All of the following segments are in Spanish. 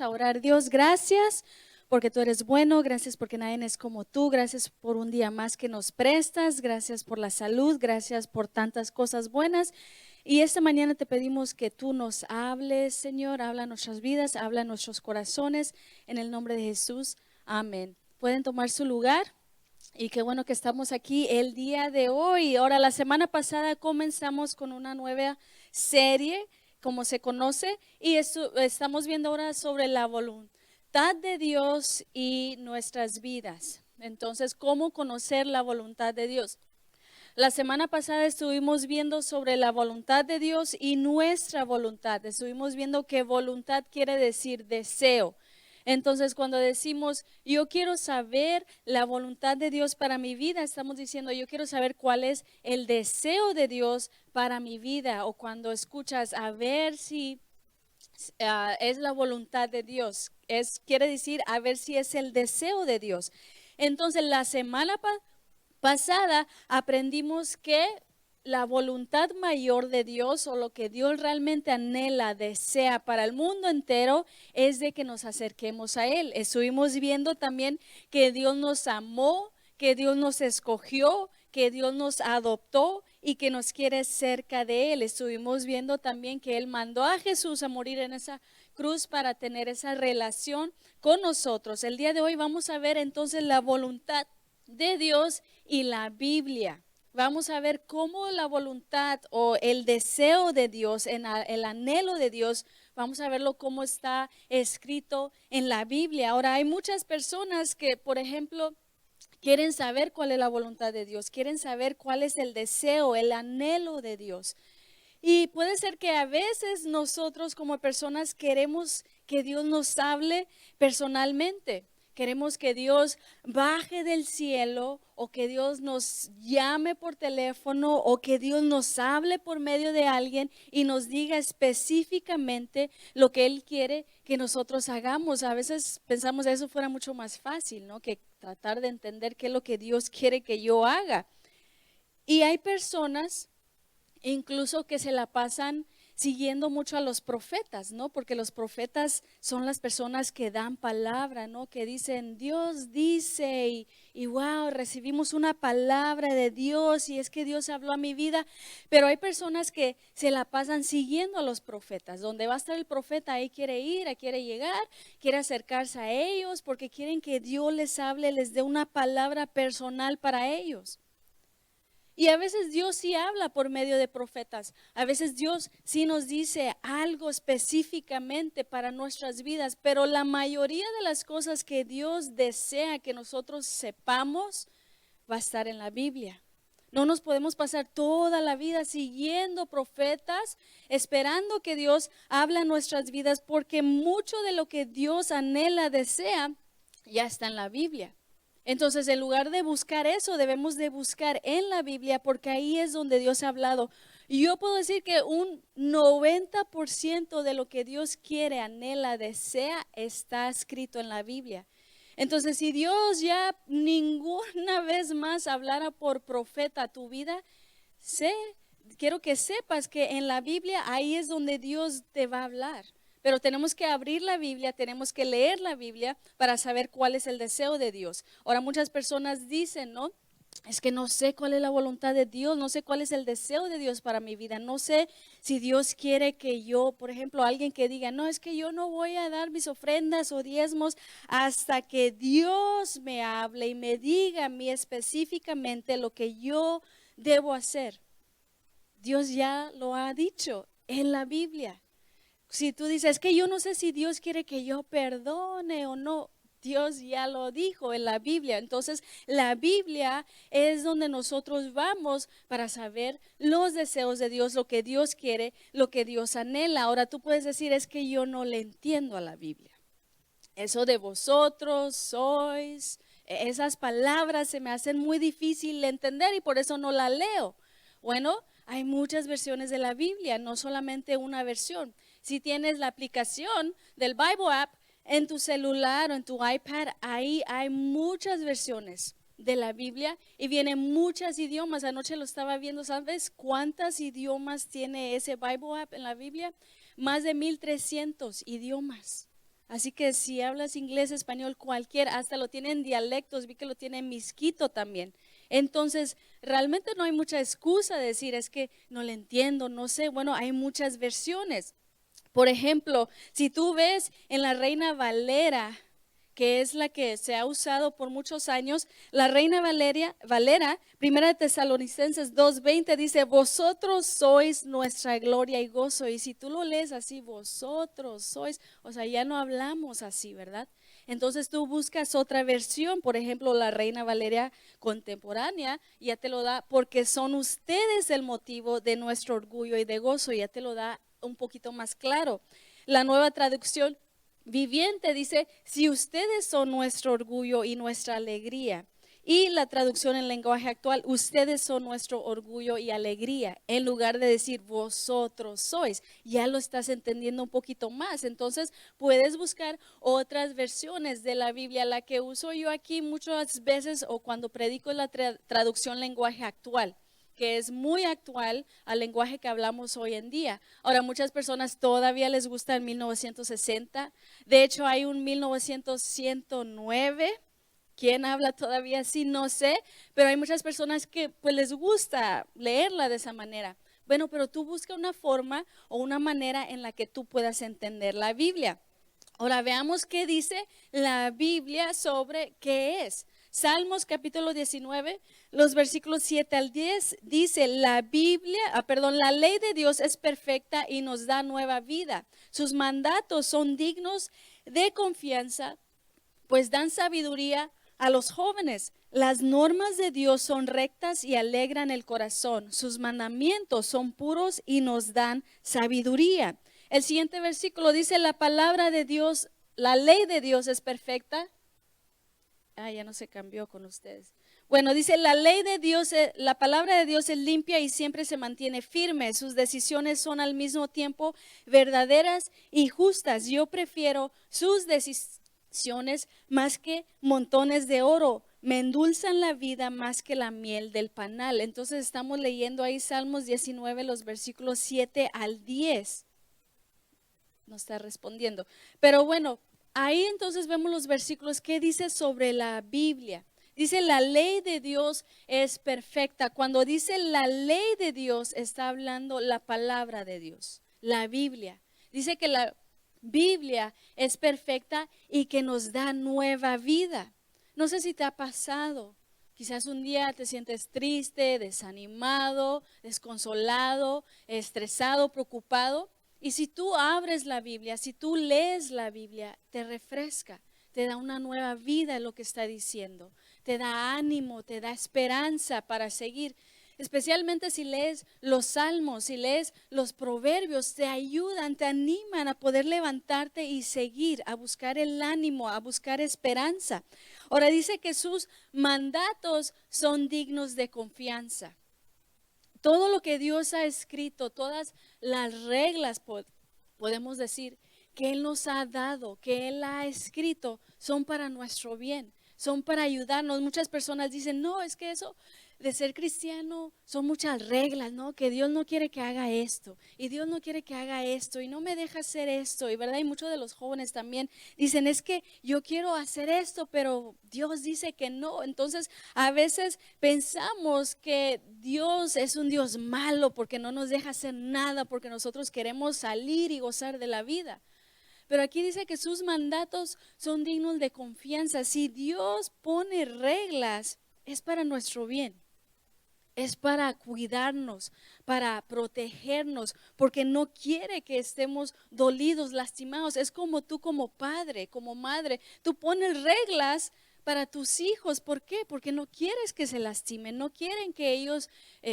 a orar. Dios, gracias porque tú eres bueno, gracias porque nadie es como tú, gracias por un día más que nos prestas, gracias por la salud, gracias por tantas cosas buenas. Y esta mañana te pedimos que tú nos hables, Señor, habla nuestras vidas, habla nuestros corazones, en el nombre de Jesús. Amén. Pueden tomar su lugar. Y qué bueno que estamos aquí el día de hoy. Ahora, la semana pasada comenzamos con una nueva serie, como se conoce, y estamos viendo ahora sobre la voluntad de Dios y nuestras vidas. Entonces, ¿cómo conocer la voluntad de Dios? La semana pasada estuvimos viendo sobre la voluntad de Dios y nuestra voluntad. Estuvimos viendo que voluntad quiere decir deseo. Entonces, cuando decimos, yo quiero saber la voluntad de Dios para mi vida, estamos diciendo, yo quiero saber cuál es el deseo de Dios para mi vida. O cuando escuchas, a ver si es la voluntad de Dios, quiere decir, a ver si es el deseo de Dios. Entonces, la semana pasada aprendimos que la voluntad mayor de Dios o lo que Dios realmente anhela, desea para el mundo entero es de que nos acerquemos a Él. Estuvimos viendo también que Dios nos amó, que Dios nos escogió, que Dios nos adoptó y que nos quiere cerca de Él. Estuvimos viendo también que Él mandó a Jesús a morir en esa cruz para tener esa relación con nosotros. El día de hoy vamos a ver entonces la voluntad de Dios y la Biblia. Vamos a ver cómo la voluntad o el deseo de Dios, el anhelo de Dios, vamos a verlo cómo está escrito en la Biblia. Ahora, hay muchas personas que, por ejemplo, quieren saber cuál es la voluntad de Dios, quieren saber cuál es el deseo, el anhelo de Dios. Y puede ser que a veces nosotros como personas queremos que Dios nos hable personalmente. Queremos que Dios baje del cielo o que Dios nos llame por teléfono o que Dios nos hable por medio de alguien y nos diga específicamente lo que Él quiere que nosotros hagamos. A veces pensamos que eso fuera mucho más fácil, ¿no? Que tratar de entender qué es lo que Dios quiere que yo haga. Y hay personas incluso que se la pasan siguiendo mucho a los profetas, ¿no? Porque los profetas son las personas que dan palabra, ¿no? Que dicen, Dios dice y wow, recibimos una palabra de Dios y es que Dios habló a mi vida. Pero hay personas que se la pasan siguiendo a los profetas. Donde va a estar el profeta, ahí quiere ir, ahí quiere llegar, quiere acercarse a ellos porque quieren que Dios les hable, les dé una palabra personal para ellos. Y a veces Dios sí habla por medio de profetas. A veces Dios sí nos dice algo específicamente para nuestras vidas. Pero la mayoría de las cosas que Dios desea que nosotros sepamos va a estar en la Biblia. No nos podemos pasar toda la vida siguiendo profetas, esperando que Dios hable en nuestras vidas, porque mucho de lo que Dios anhela, desea, ya está en la Biblia. Entonces, en lugar de buscar eso, debemos de buscar en la Biblia, porque ahí es donde Dios ha hablado. Y yo puedo decir que un 90% de lo que Dios quiere, anhela, desea, está escrito en la Biblia. Entonces, si Dios ya ninguna vez más hablara por profeta a tu vida, quiero que sepas que en la Biblia ahí es donde Dios te va a hablar. Pero tenemos que abrir la Biblia, tenemos que leer la Biblia para saber cuál es el deseo de Dios. Ahora muchas personas dicen, ¿no? Es que no sé cuál es la voluntad de Dios, no sé cuál es el deseo de Dios para mi vida, no sé si Dios quiere que yo, por ejemplo, alguien que diga, no, es que yo no voy a dar mis ofrendas o diezmos hasta que Dios me hable y me diga a mí específicamente lo que yo debo hacer. Dios ya lo ha dicho en la Biblia. Si tú dices, es que yo no sé si Dios quiere que yo perdone o no, Dios ya lo dijo en la Biblia. Entonces, la Biblia es donde nosotros vamos para saber los deseos de Dios, lo que Dios quiere, lo que Dios anhela. Ahora tú puedes decir, es que yo no le entiendo a la Biblia. Eso de vosotros sois, esas palabras se me hacen muy difícil de entender y por eso no la leo. Bueno, hay muchas versiones de la Biblia, no solamente una versión. Si tienes la aplicación del Bible App en tu celular o en tu iPad, ahí hay muchas versiones de la Biblia y vienen muchos idiomas. Anoche lo estaba viendo, ¿sabes cuántos idiomas tiene ese Bible App en la Biblia? Más de 1300 idiomas. Así que si hablas inglés, español, cualquier, hasta lo tienen dialectos, vi que lo tiene Misquito también. Entonces, realmente no hay mucha excusa de decir, es que no le entiendo, no sé. Bueno, hay muchas versiones. Por ejemplo, si tú ves en la Reina Valera, que es la que se ha usado por muchos años, la Reina Valera, Primera de Tesalonicenses 2:20 dice, vosotros sois nuestra gloria y gozo. Y si tú lo lees así, vosotros sois, o sea, ya no hablamos así, ¿verdad? Entonces tú buscas otra versión, por ejemplo, la Reina Valeria contemporánea, ya te lo da, porque son ustedes el motivo de nuestro orgullo y de gozo, ya te lo da un poquito más claro. La Nueva Traducción Viviente dice, si ustedes son nuestro orgullo y nuestra alegría. Y la traducción en lenguaje actual, ustedes son nuestro orgullo y alegría, en lugar de decir vosotros sois, ya lo estás entendiendo un poquito más. Entonces puedes buscar otras versiones de la Biblia. La que uso yo aquí muchas veces o cuando predico la traducción lenguaje actual, que es muy actual al lenguaje que hablamos hoy en día. Ahora, muchas personas todavía les gusta el 1960. De hecho, hay un 1909. ¿Quién habla todavía así? No sé, pero hay muchas personas que pues les gusta leerla de esa manera. Bueno, pero tú busca una forma o una manera en la que tú puedas entender la Biblia. Ahora veamos qué dice la Biblia sobre qué es. Salmos capítulo 19, los versículos 7 al 10 dice, la Biblia, la ley de Dios es perfecta y nos da nueva vida. Sus mandatos son dignos de confianza, pues dan sabiduría a los jóvenes. Las normas de Dios son rectas y alegran el corazón. Sus mandamientos son puros y nos dan sabiduría. El siguiente versículo dice, la palabra de Dios, la ley de Dios es perfecta. Ya no se cambió con ustedes. Bueno, dice, la ley de Dios, la palabra de Dios es limpia y siempre se mantiene firme. Sus decisiones son al mismo tiempo verdaderas y justas. Yo prefiero sus decisiones más que montones de oro. Me endulzan la vida más que la miel del panal. Entonces estamos leyendo ahí Salmos 19, los versículos 7 al 10. No está respondiendo. Pero bueno, ahí entonces vemos los versículos que dice sobre la Biblia. Dice, la ley de Dios es perfecta. Cuando dice la ley de Dios, está hablando la palabra de Dios, la Biblia. Dice que la Biblia es perfecta y que nos da nueva vida. No sé si te ha pasado. Quizás un día te sientes triste, desanimado, desconsolado, estresado, preocupado. Y si tú abres la Biblia, si tú lees la Biblia, te refresca, te da una nueva vida en lo que está diciendo, te da ánimo, te da esperanza para seguir. Especialmente si lees los salmos, si lees los proverbios, te ayudan, te animan a poder levantarte y seguir, a buscar el ánimo, a buscar esperanza. Ahora dice que sus mandatos son dignos de confianza. Todo lo que Dios ha escrito, todas las reglas, podemos decir, que Él nos ha dado, que Él ha escrito, son para nuestro bien, son para ayudarnos. Muchas personas dicen, no, es que eso de ser cristiano son muchas reglas, ¿no? Que Dios no quiere que haga esto y Dios no quiere que haga esto y no me deja hacer esto. Y verdad, y muchos de los jóvenes también dicen, es que yo quiero hacer esto, pero Dios dice que no. Entonces, a veces pensamos que Dios es un Dios malo porque no nos deja hacer nada, porque nosotros queremos salir y gozar de la vida. Pero aquí dice que sus mandatos son dignos de confianza. Si Dios pone reglas, es para nuestro bien. Es para cuidarnos, para protegernos, porque no quiere que estemos dolidos, lastimados. Es como tú como padre, como madre, tú pones reglas para tus hijos. ¿Por qué? Porque no quieres que se lastimen, no quieren que ellos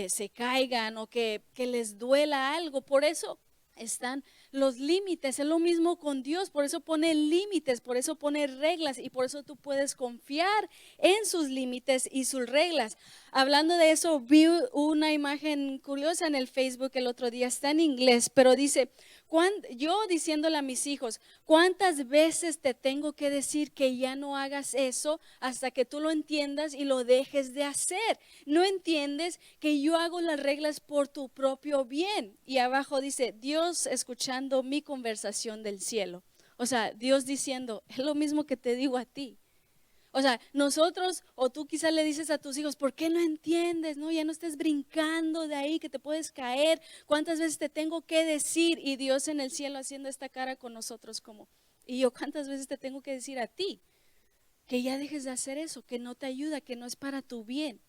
se caigan o que les duela algo. Por eso están los límites. Es lo mismo con Dios, por eso pone límites, por eso pone reglas y por eso tú puedes confiar en sus límites y sus reglas. Hablando de eso, vi una imagen curiosa en el Facebook el otro día, está en inglés, pero dice, yo diciéndole a mis hijos, ¿cuántas veces te tengo que decir que ya no hagas eso hasta que tú lo entiendas y lo dejes de hacer? No entiendes que yo hago las reglas por tu propio bien. Y abajo dice, Dios escuchando mi conversación del cielo. O sea, Dios diciendo, es lo mismo que te digo a ti. O sea, nosotros o tú quizás le dices a tus hijos, ¿por qué no entiendes? No, ya no estés brincando de ahí que te puedes caer. ¿Cuántas veces te tengo que decir? Y Dios en el cielo haciendo esta cara con nosotros como, y yo cuántas veces te tengo que decir a ti que ya dejes de hacer eso, que no te ayuda, que no es para tu bien.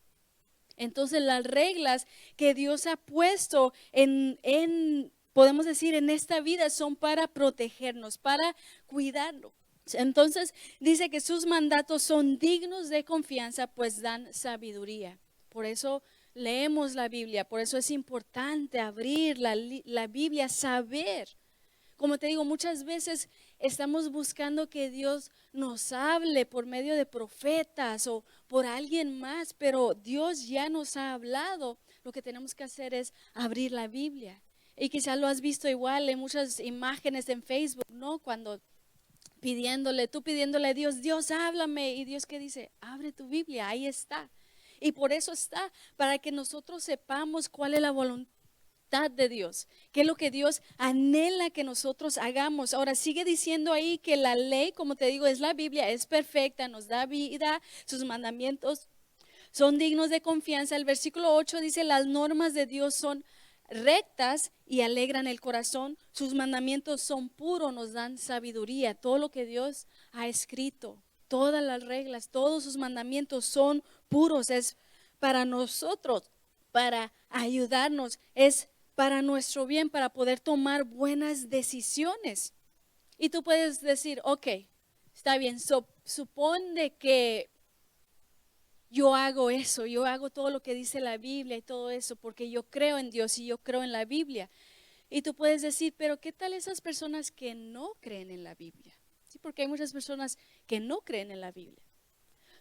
Entonces las reglas que Dios ha puesto podemos decir, en esta vida son para protegernos, para cuidarnos. Entonces dice que sus mandatos son dignos de confianza, pues dan sabiduría. Por eso leemos la Biblia, por eso es importante abrir la Biblia, saber. Como te digo, muchas veces estamos buscando que Dios nos hable por medio de profetas o por alguien más, pero Dios ya nos ha hablado. Lo que tenemos que hacer es abrir la Biblia. Y quizás lo has visto igual en muchas imágenes en Facebook, ¿no? Cuando tú pidiéndole a Dios, Dios háblame, y Dios que dice, abre tu Biblia, ahí está. Y por eso está, para que nosotros sepamos cuál es la voluntad de Dios, qué es lo que Dios anhela que nosotros hagamos. Ahora sigue diciendo ahí que la ley, como te digo, es la Biblia, es perfecta, nos da vida, sus mandamientos son dignos de confianza. El versículo 8 dice, las normas de Dios son rectas y alegran el corazón, sus mandamientos son puros, nos dan sabiduría. Todo lo que Dios ha escrito, todas las reglas, todos sus mandamientos son puros, es para nosotros, para ayudarnos, es para nuestro bien, para poder tomar buenas decisiones. Y tú puedes decir, ok, está bien, supone que yo hago eso, yo hago todo lo que dice la Biblia y todo eso, porque yo creo en Dios y yo creo en la Biblia. Y tú puedes decir, pero ¿qué tal esas personas que no creen en la Biblia? Sí, porque hay muchas personas que no creen en la Biblia.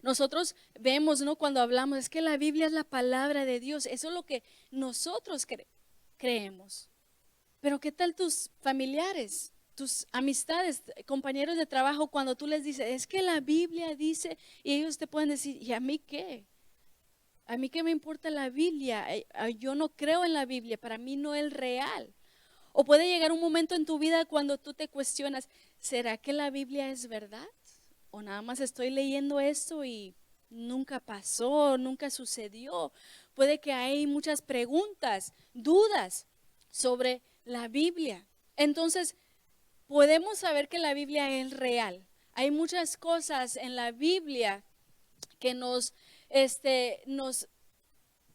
Nosotros vemos, ¿no? Cuando hablamos, es que la Biblia es la palabra de Dios. Eso es lo que nosotros creemos. Pero ¿qué tal tus familiares, tus amistades, compañeros de trabajo, cuando tú les dices, es que la Biblia dice, y ellos te pueden decir, ¿y a mí qué? ¿A mí qué me importa la Biblia? Yo no creo en la Biblia, para mí no es real. O puede llegar un momento en tu vida cuando tú te cuestionas, ¿será que la Biblia es verdad? ¿O nada más estoy leyendo esto y nunca pasó, nunca sucedió? Puede que hay muchas preguntas, dudas sobre la Biblia. Entonces, podemos saber que la Biblia es real. Hay muchas cosas en la Biblia que nos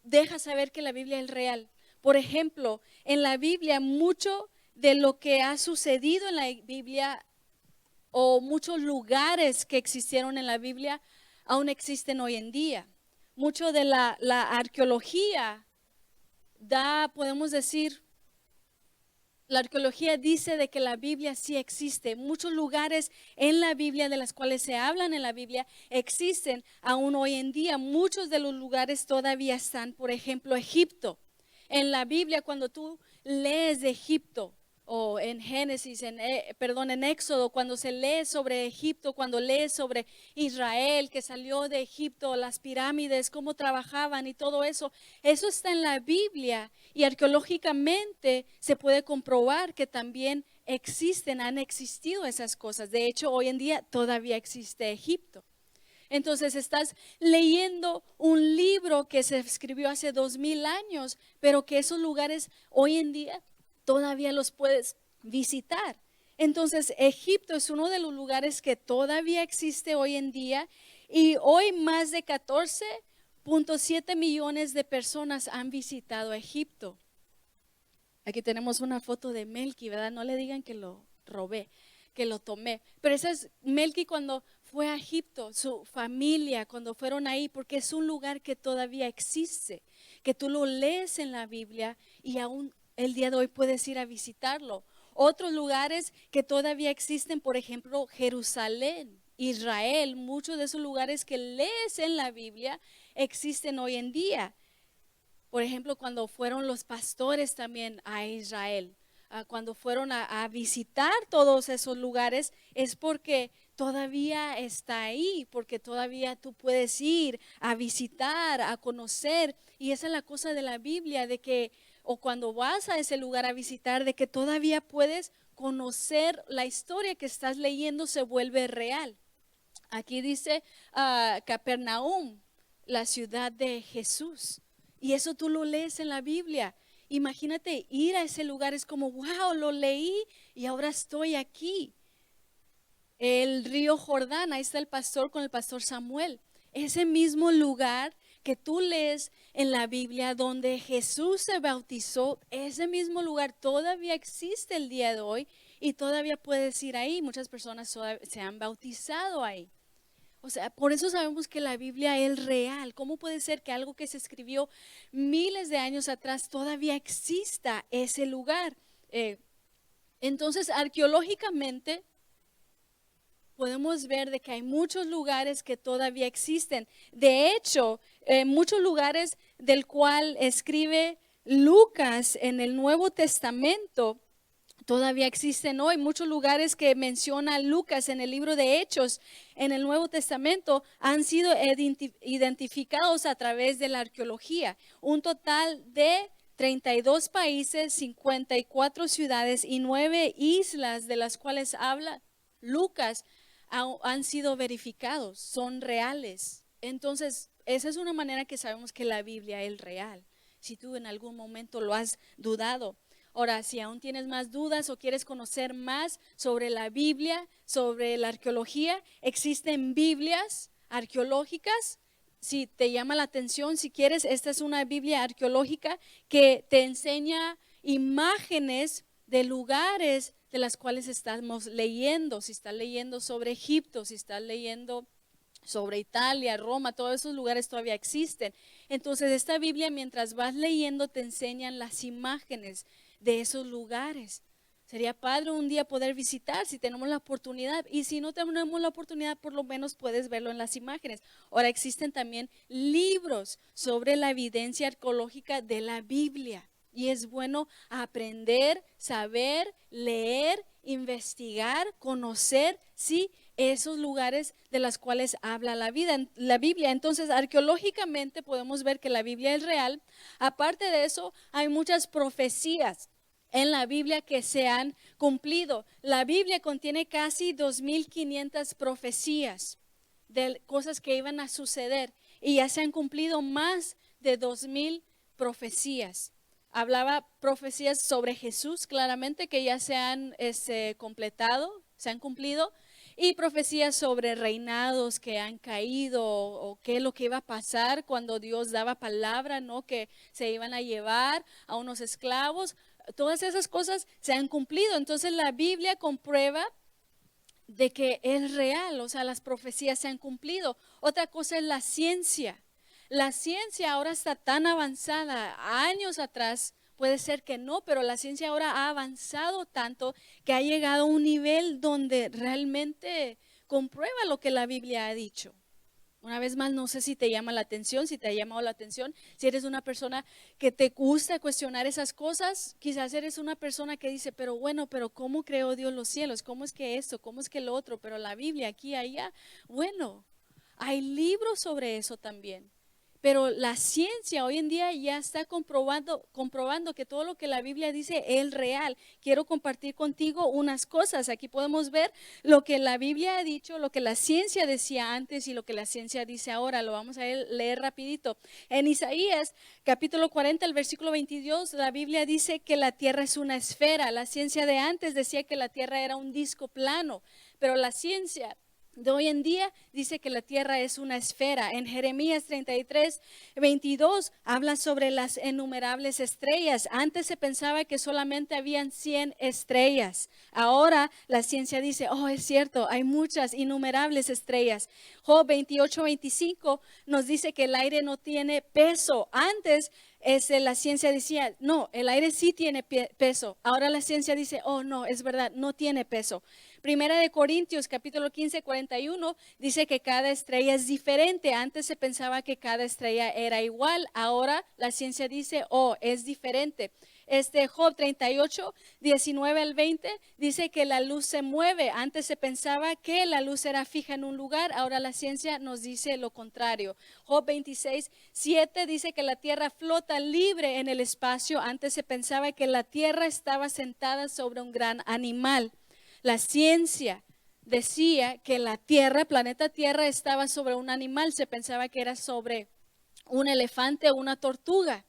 deja saber que la Biblia es real. Por ejemplo, en la Biblia mucho de lo que ha sucedido en la Biblia o muchos lugares que existieron en la Biblia aún existen hoy en día. Mucho de la arqueología podemos decir, la arqueología dice de que la Biblia sí existe. Muchos lugares en la Biblia de las cuales se hablan en la Biblia existen aún hoy en día. Muchos de los lugares todavía están, por ejemplo, Egipto. En la Biblia, cuando tú lees de Egipto, o en Génesis, en Éxodo, cuando se lee sobre Egipto, cuando lees sobre Israel que salió de Egipto, las pirámides, cómo trabajaban y todo eso, eso está en la Biblia y arqueológicamente se puede comprobar que también han existido esas cosas. De hecho, hoy en día todavía existe Egipto. Entonces estás leyendo un libro que se escribió hace 2000 años, pero que esos lugares hoy en día todavía los puedes visitar. Entonces, Egipto es uno de los lugares que todavía existe hoy en día y hoy más de 14.7 millones de personas han visitado Egipto. Aquí tenemos una foto de Melqui, ¿verdad? No le digan que lo robé, que lo tomé. Pero esa es Melqui cuando fue a Egipto, su familia, cuando fueron ahí, porque es un lugar que todavía existe, que tú lo lees en la Biblia y aún el día de hoy puedes ir a visitarlo. Otros lugares que todavía existen, por ejemplo, Jerusalén, Israel, muchos de esos lugares que lees en la Biblia existen hoy en día. Por ejemplo, cuando fueron los pastores también a Israel, cuando fueron a visitar todos esos lugares, es porque todavía está ahí, porque todavía tú puedes ir a visitar, a conocer. Y esa es la cosa de la Biblia, de que o cuando vas a ese lugar a visitar, de que todavía puedes conocer la historia que estás leyendo se vuelve real. Aquí dice Capernaum, la ciudad de Jesús. Y eso tú lo lees en la Biblia. Imagínate ir a ese lugar, es como, wow, lo leí y ahora estoy aquí. El río Jordán, ahí está el pastor con el pastor Samuel. Ese mismo lugar que tú lees en la Biblia donde Jesús se bautizó, ese mismo lugar todavía existe el día de hoy y todavía puedes ir ahí. Muchas personas se han bautizado ahí. O sea, por eso sabemos que la Biblia es real. ¿Cómo puede ser que algo que se escribió miles de años atrás todavía exista ese lugar? Entonces, arqueológicamente podemos ver de que hay muchos lugares que todavía existen. De hecho, muchos lugares del cual escribe Lucas en el Nuevo Testamento todavía existen hoy. Muchos lugares que menciona Lucas en el libro de Hechos en el Nuevo Testamento han sido identificados a través de la arqueología. Un total de 32 países, 54 ciudades y 9 islas de las cuales habla Lucas han sido verificados, son reales. Entonces, esa es una manera que sabemos que la Biblia es real. Si tú en algún momento lo has dudado. Ahora, si aún tienes más dudas o quieres conocer más sobre la Biblia, sobre la arqueología, existen Biblias arqueológicas. Si te llama la atención, si quieres, esta es una Biblia arqueológica que te enseña imágenes de lugares de las cuales estamos leyendo. Si estás leyendo sobre Egipto, si estás leyendo sobre Italia, Roma, todos esos lugares todavía existen. Entonces, esta Biblia, mientras vas leyendo, te enseñan las imágenes de esos lugares. Sería padre un día poder visitar si tenemos la oportunidad, y si no tenemos la oportunidad, por lo menos puedes verlo en las imágenes. Ahora existen también libros sobre la evidencia arqueológica de la Biblia, y es bueno aprender, saber, leer, investigar, conocer, sí, esos lugares de los cuales habla la Biblia. Entonces, arqueológicamente podemos ver que la Biblia es real. Aparte de eso, hay muchas profecías en la Biblia que se han cumplido. La Biblia contiene casi 2500 profecías de cosas que iban a suceder, y ya se han cumplido más de 2000 profecías. Hablaba profecías sobre Jesús, claramente, que ya se han completado, se han cumplido, y profecías sobre reinados que han caído, o qué es lo que iba a pasar cuando Dios daba palabra, ¿no? Que se iban a llevar a unos esclavos. Todas esas cosas se han cumplido. Entonces la Biblia comprueba de que es real, o sea, las profecías se han cumplido. Otra cosa es la ciencia. La ciencia ahora está tan avanzada. Años atrás puede ser que no, pero la ciencia ahora ha avanzado tanto que ha llegado a un nivel donde realmente comprueba lo que la Biblia ha dicho. Una vez más, no sé si te llama la atención, si te ha llamado la atención, si eres una persona que te gusta cuestionar esas cosas. Quizás eres una persona que dice, pero bueno, pero ¿cómo creó Dios los cielos? ¿Cómo es que esto? ¿Cómo es que lo otro? Pero la Biblia aquí, allá. Bueno, hay libros sobre eso también. Pero la ciencia hoy en día ya está comprobando que todo lo que la Biblia dice es real. Quiero compartir contigo unas cosas. Aquí podemos ver lo que la Biblia ha dicho, lo que la ciencia decía antes y lo que la ciencia dice ahora. Lo vamos a leer rapidito. En Isaías capítulo 40, el versículo 22, la Biblia dice que la tierra es una esfera. La ciencia de antes decía que la tierra era un disco plano, pero la ciencia de hoy en día dice que la tierra es una esfera. En Jeremías 33, 22 habla sobre las innumerables estrellas. Antes se pensaba que solamente habían 100 estrellas. Ahora la ciencia dice, oh, es cierto, hay muchas innumerables estrellas. Job 28, 25 nos dice que el aire no tiene peso. Antes la ciencia decía, no, el aire sí tiene peso. Ahora la ciencia dice, oh, no, es verdad, no tiene peso. Primera de Corintios, capítulo 15, 41, dice que cada estrella es diferente. Antes se pensaba que cada estrella era igual. Ahora la ciencia dice, oh, es diferente. Job 38, 19 al 20, dice que la luz se mueve. Antes se pensaba que la luz era fija en un lugar, ahora la ciencia nos dice lo contrario. Job 26, 7 dice que la tierra flota libre en el espacio. Antes se pensaba que la tierra estaba sentada sobre un gran animal. La ciencia decía que la tierra, planeta Tierra, estaba sobre un animal. Se pensaba que era sobre un elefante o una tortuga.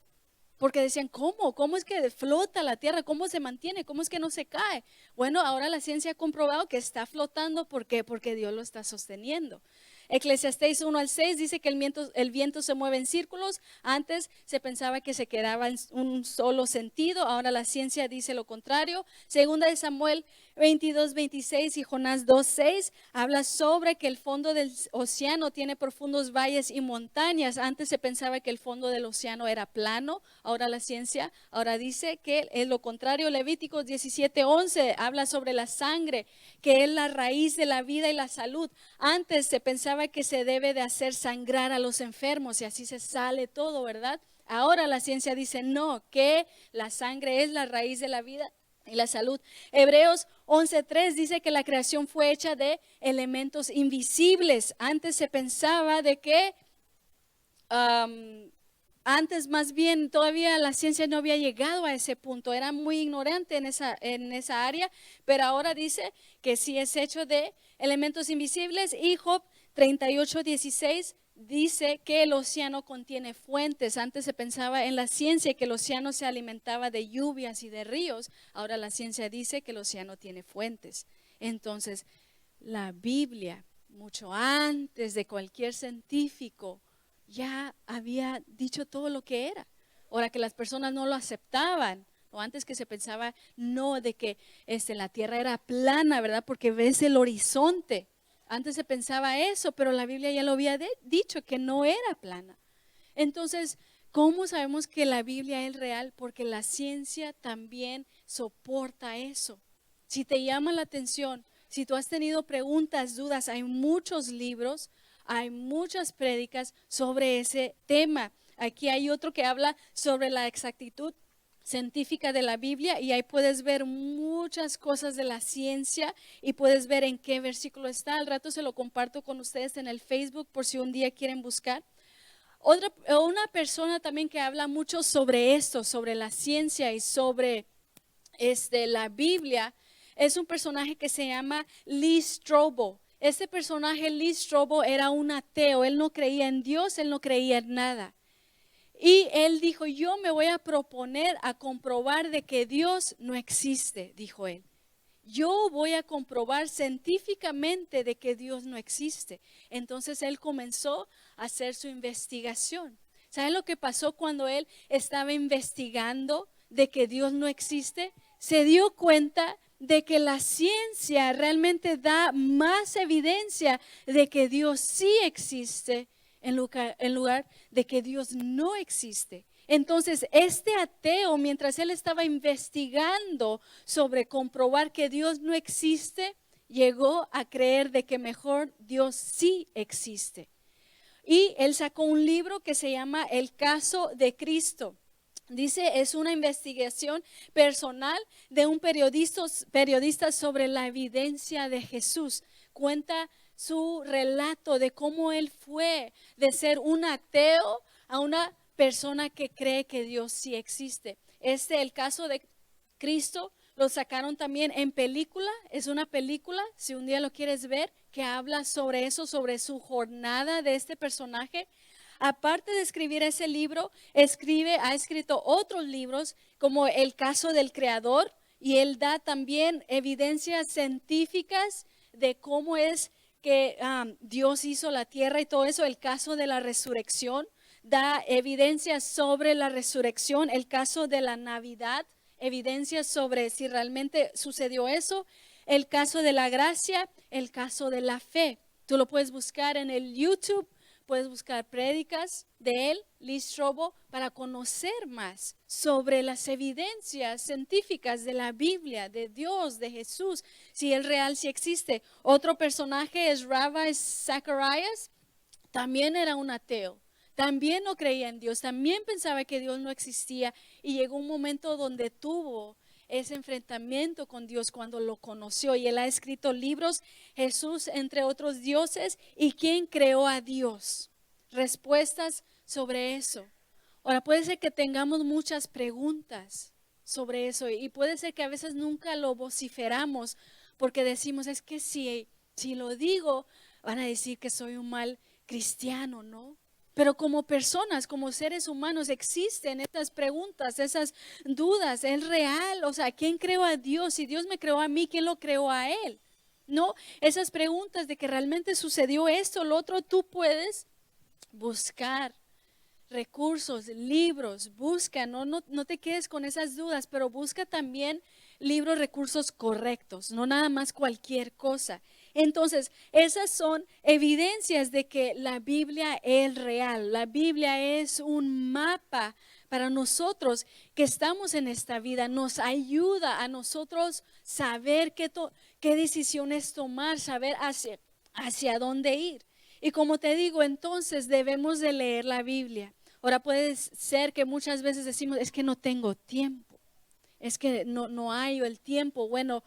Porque decían, ¿cómo? ¿Cómo es que flota la tierra? ¿Cómo se mantiene? ¿Cómo es que no se cae? Bueno, ahora la ciencia ha comprobado que está flotando. ¿Por qué? Porque Dios lo está sosteniendo. Eclesiastés 1 al 6 dice que el viento se mueve en círculos. Antes se pensaba que se quedaba en un solo sentido. Ahora la ciencia dice lo contrario. Segunda de Samuel 22, 26 y Jonás 2, 6 habla sobre que el fondo del océano tiene profundos valles y montañas. Antes se pensaba que el fondo del océano era plano. Ahora la ciencia dice que es lo contrario. Levíticos 17, 11 habla sobre la sangre, que es la raíz de la vida y la salud. Antes se pensaba que se debe de hacer sangrar a los enfermos y así se sale todo, ¿verdad? Ahora la ciencia dice no, que la sangre es la raíz de la vida y la salud. Hebreos 11:3 dice que la creación fue hecha de elementos invisibles. Antes se pensaba de que antes más bien todavía la ciencia no había llegado a ese punto, era muy ignorante en esa área, pero ahora dice que sí es hecho de elementos invisibles. Y Job 38:16 dice que el océano contiene fuentes. Antes se pensaba en la ciencia que el océano se alimentaba de lluvias y de ríos. Ahora la ciencia dice que el océano tiene fuentes. Entonces, la Biblia, mucho antes de cualquier científico, ya había dicho todo lo que era. Ahora que las personas no lo aceptaban, o antes que se pensaba no de que la tierra era plana, ¿verdad? Porque ves el horizonte. Antes se pensaba eso, pero la Biblia ya lo había dicho que no era plana. Entonces, ¿cómo sabemos que la Biblia es real? Porque la ciencia también soporta eso. Si te llama la atención, si tú has tenido preguntas, dudas, hay muchos libros, hay muchas prédicas sobre ese tema. Aquí hay otro que habla sobre la exactitud científica de la Biblia y ahí puedes ver muchas cosas de la ciencia y puedes ver en qué versículo está. Al rato se lo comparto con ustedes en el Facebook por si un día quieren buscar. Una persona también que habla mucho sobre esto, sobre la ciencia y sobre la Biblia, es un personaje que se llama Lee Strobel. Este personaje, Lee Strobel, era un ateo. Él no creía en Dios, él no creía en nada. Y él dijo, yo me voy a proponer a comprobar de que Dios no existe, dijo él. Yo voy a comprobar científicamente de que Dios no existe. Entonces él comenzó a hacer su investigación. ¿Saben lo que pasó cuando él estaba investigando de que Dios no existe? Se dio cuenta de que la ciencia realmente da más evidencia de que Dios sí existe en lugar de que Dios no existe. Entonces, este ateo, mientras él estaba investigando sobre comprobar que Dios no existe, llegó a creer de que mejor Dios sí existe. Y él sacó un libro que se llama El caso de Cristo. Dice, es una investigación personal de un periodista sobre la evidencia de Jesús. Cuenta su relato de cómo él fue de ser un ateo a una persona que cree que Dios sí existe. El caso de Cristo, lo sacaron también en película. Es una película, si un día lo quieres ver, que habla sobre eso, sobre su jornada de este personaje. Aparte de escribir ese libro, ha escrito otros libros como El caso del creador, y él da también evidencias científicas de cómo es que Dios hizo la tierra y todo eso. El caso de la resurrección, da evidencias sobre la resurrección. El caso de la Navidad, evidencias sobre si realmente sucedió eso. El caso de la gracia, el caso de la fe. Tú lo puedes buscar en el YouTube. Puedes buscar prédicas de él, Lee Strobel, para conocer más sobre las evidencias científicas de la Biblia, de Dios, de Jesús, si el real sí existe. Otro personaje es Ravi Zacharias, también era un ateo. también no creía en Dios, también pensaba que Dios no existía y llegó un momento donde tuvo ese enfrentamiento con Dios cuando lo conoció y él ha escrito libros, Jesús entre otros dioses y quién creó a Dios. Respuestas sobre eso. Ahora puede ser que tengamos muchas preguntas sobre eso y puede ser que a veces nunca lo vociferamos porque decimos es que si lo digo van a decir que soy un mal cristiano, ¿no? Pero como personas, como seres humanos, existen estas preguntas, esas dudas. ¿Es real? O sea, ¿quién creó a Dios? Si Dios me creó a mí, ¿quién lo creó a Él? No, esas preguntas de que realmente sucedió esto, lo otro, tú puedes buscar recursos, libros, busca, no te quedes con esas dudas, pero busca también libros, recursos correctos, no nada más cualquier cosa. Entonces, esas son evidencias de que la Biblia es real. La Biblia es un mapa para nosotros que estamos en esta vida. Nos ayuda a nosotros saber qué decisiones tomar, saber hacia dónde ir. Y como te digo, entonces debemos de leer la Biblia. Ahora puede ser que muchas veces decimos, es que no tengo tiempo, es que no hay el tiempo. Bueno,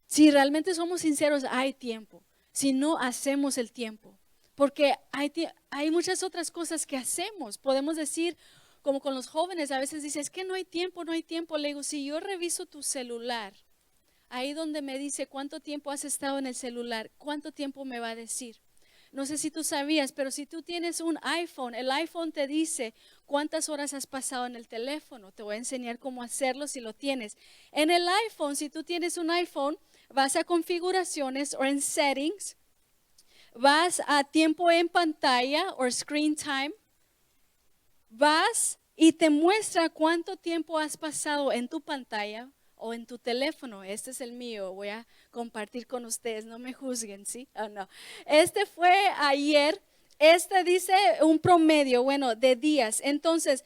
si realmente somos sinceros, hay tiempo. Si no, hacemos el tiempo. Porque hay muchas otras cosas que hacemos. Podemos decir, como con los jóvenes, a veces dicen, es que no hay tiempo, no hay tiempo. Le digo, si yo reviso tu celular, ahí donde me dice cuánto tiempo has estado en el celular, ¿cuánto tiempo me va a decir? No sé si tú sabías, pero si tú tienes un iPhone, el iPhone te dice cuántas horas has pasado en el teléfono. Te voy a enseñar cómo hacerlo si lo tienes. En el iPhone, si tú tienes un iPhone, vas a configuraciones o en settings, vas a tiempo en pantalla o screen time, vas y te muestra cuánto tiempo has pasado en tu pantalla o en tu teléfono. Este es el mío, voy a compartir con ustedes, no me juzguen, ¿sí? Oh, no. Este fue ayer, este dice un promedio, bueno, de días. Entonces,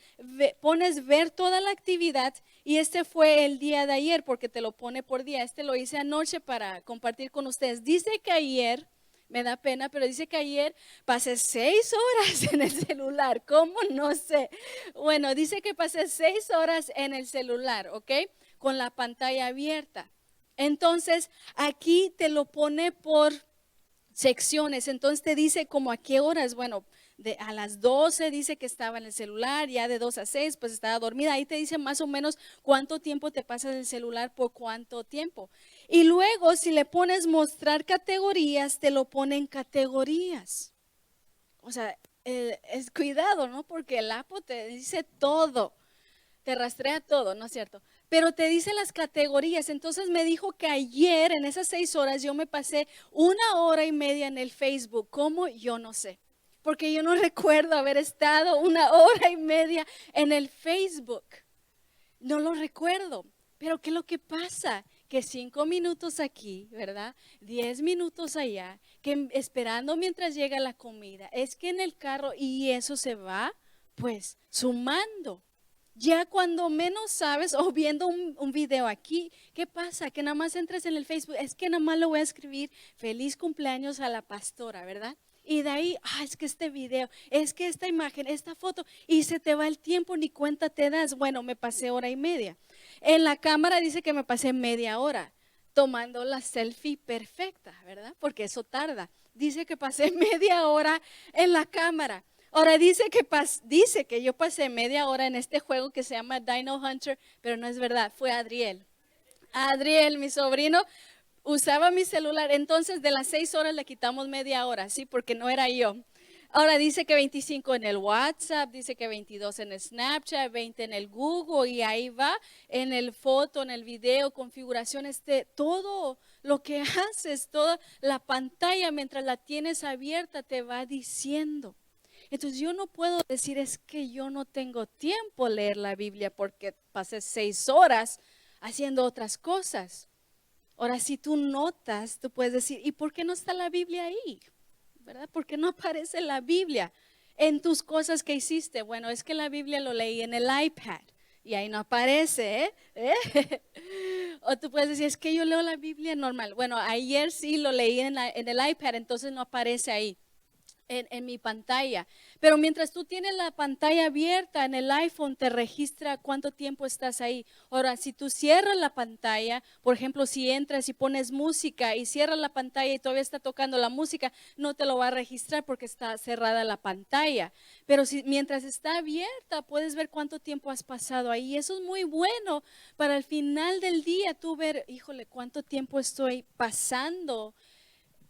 pones ver toda la actividad y este fue el día de ayer porque te lo pone por día. Este lo hice anoche para compartir con ustedes. Dice que ayer, me da pena, pero dice que ayer pasé 6 horas en el celular. ¿Cómo? No sé. Bueno, dice que pasé 6 horas en el celular, ¿ok? Con la pantalla abierta. Entonces, aquí te lo pone por secciones. Entonces te dice como a qué horas. Bueno, a las 12 dice que estaba en el celular, ya de 2 a 6 pues estaba dormida. Ahí te dice más o menos cuánto tiempo te pasas en el celular por cuánto tiempo. Y luego si le pones mostrar categorías, te lo pone en categorías. O sea, es cuidado, ¿no? Porque el Apple te dice todo, te rastrea todo, ¿no es cierto? Pero te dice las categorías. Entonces me dijo que ayer en esas 6 horas yo me pasé 1 hora y media en el Facebook. ¿Cómo? Yo no sé. Porque yo no recuerdo haber estado 1 hora y media en el Facebook. No lo recuerdo. Pero ¿qué es lo que pasa? Que 5 minutos aquí, ¿verdad? 10 minutos allá, que esperando mientras llega la comida. Es que en el carro y eso se va pues sumando. Ya cuando menos sabes o viendo un video aquí, ¿qué pasa? Que nada más entres en el Facebook, es que nada más le voy a escribir feliz cumpleaños a la pastora, ¿verdad? Y de ahí, es que este video, es que esta imagen, esta foto, y se te va el tiempo, ni cuenta te das. Bueno, me pasé 1 hora y media. En la cámara dice que me pasé media hora tomando la selfie perfecta, ¿verdad? Porque eso tarda. Dice que pasé media hora en la cámara. Ahora dice que yo pasé media hora en este juego que se llama Dino Hunter, pero no es verdad, fue Adriel. Adriel, mi sobrino, usaba mi celular, entonces de las 6 horas le quitamos media hora, ¿sí? Porque no era yo. Ahora dice que 25 en el WhatsApp, dice que 22 en el Snapchat, 20 en el Google y ahí va en el foto, en el video, configuraciones, todo lo que haces, toda la pantalla mientras la tienes abierta te va diciendo. Entonces yo no puedo decir es que yo no tengo tiempo a leer la Biblia porque pasé 6 horas haciendo otras cosas. Ahora si tú notas, tú puedes decir, ¿y por qué no está la Biblia ahí? ¿Verdad? ¿Por qué no aparece la Biblia en tus cosas que hiciste? Bueno, es que la Biblia lo leí en el iPad y ahí no aparece, ¿eh? O tú puedes decir, es que yo leo la Biblia normal. Bueno, ayer sí lo leí en el iPad, entonces no aparece ahí. en mi pantalla. Pero mientras tú tienes la pantalla abierta en el iPhone, te registra cuánto tiempo estás ahí. Ahora, si tú cierras la pantalla, por ejemplo, si entras y pones música y cierras la pantalla y todavía está tocando la música, no te lo va a registrar porque está cerrada la pantalla. Pero si mientras está abierta, puedes ver cuánto tiempo has pasado ahí. Eso es muy bueno para el final del día tú ver, híjole, cuánto tiempo estoy pasando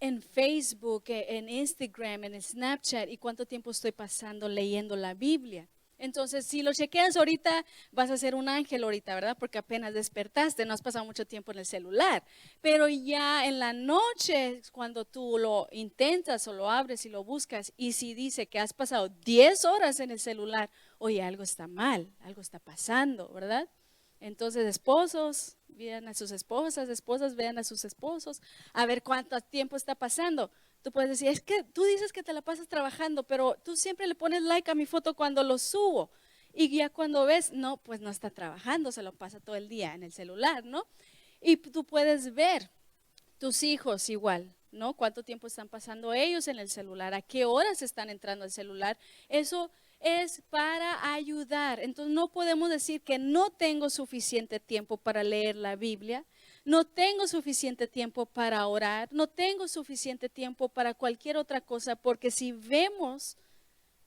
en Facebook, en Instagram, en Snapchat y cuánto tiempo estoy pasando leyendo la Biblia. Entonces, si lo chequeas ahorita, vas a ser un ángel ahorita, ¿verdad? Porque apenas despertaste, no has pasado mucho tiempo en el celular. Pero ya en la noche, cuando tú lo intentas o lo abres y lo buscas, y si dice que has pasado 10 horas en el celular, oye, algo está mal, algo está pasando, ¿verdad? Entonces, esposos, vean a sus esposas, esposas, vean a sus esposos, a ver cuánto tiempo está pasando. Tú puedes decir, es que tú dices que te la pasas trabajando, pero tú siempre le pones like a mi foto cuando lo subo. Y ya cuando ves, no, pues no está trabajando, se lo pasa todo el día en el celular, ¿no? Y tú puedes ver tus hijos igual, ¿no? Cuánto tiempo están pasando ellos en el celular, a qué horas están entrando al celular. Eso es para ayudar. Entonces no podemos decir que no tengo suficiente tiempo para leer la Biblia, no tengo suficiente tiempo para orar, no tengo suficiente tiempo para cualquier otra cosa, porque si vemos,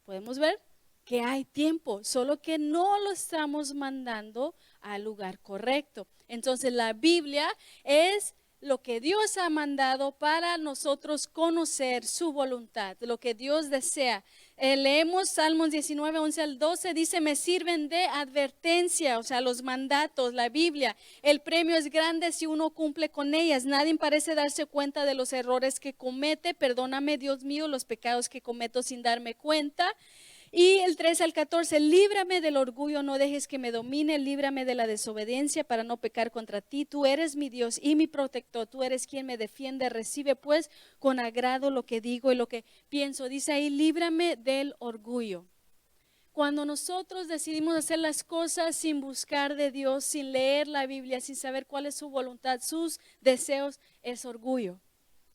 podemos ver que hay tiempo, solo que no lo estamos mandando al lugar correcto. Entonces la Biblia es lo que Dios ha mandado para nosotros conocer su voluntad, lo que Dios desea. Leemos Salmos 19, 11 al 12, dice, me sirven de advertencia, o sea, los mandatos, la Biblia. El premio es grande si uno cumple con ellas. Nadie parece darse cuenta de los errores que comete. Perdóname, Dios mío, los pecados que cometo sin darme cuenta. Y el 13 al 14, líbrame del orgullo, no dejes que me domine, líbrame de la desobediencia para no pecar contra ti. Tú eres mi Dios y mi protector, tú eres quien me defiende. Recibe pues con agrado lo que digo y lo que pienso. Dice ahí, líbrame del orgullo. Cuando nosotros decidimos hacer las cosas sin buscar de Dios, sin leer la Biblia, sin saber cuál es su voluntad, sus deseos, es orgullo.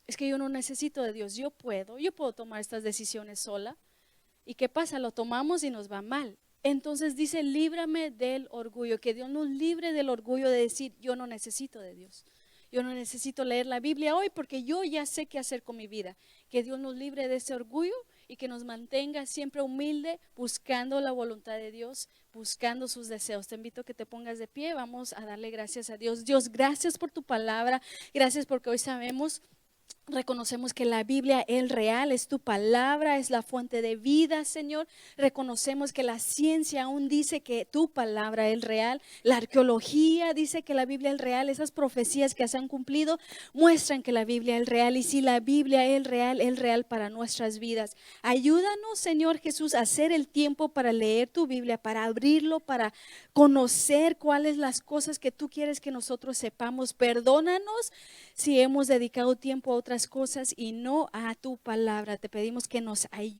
Es que yo no necesito de Dios, yo puedo tomar estas decisiones sola. ¿Y qué pasa? Lo tomamos y nos va mal. Entonces dice, líbrame del orgullo, que Dios nos libre del orgullo de decir, yo no necesito de Dios. Yo no necesito leer la Biblia hoy porque yo ya sé qué hacer con mi vida. Que Dios nos libre de ese orgullo y que nos mantenga siempre humilde, buscando la voluntad de Dios, buscando sus deseos. Te invito a que te pongas de pie, vamos a darle gracias a Dios. Dios, gracias por tu palabra, gracias porque hoy sabemos. Reconocemos que la Biblia es real, es tu palabra, es la fuente de vida, Señor. Reconocemos que la ciencia aún dice que tu palabra es real. La arqueología dice que la Biblia es real. Esas profecías que se han cumplido muestran que la Biblia es real. Y si la Biblia es real para nuestras vidas. Ayúdanos, Señor Jesús, a hacer el tiempo para leer tu Biblia, para abrirlo, para conocer cuáles las cosas que tú quieres que nosotros sepamos. Perdónanos si hemos dedicado tiempo a otras cosas y no a tu palabra. Te pedimos que nos ayudes.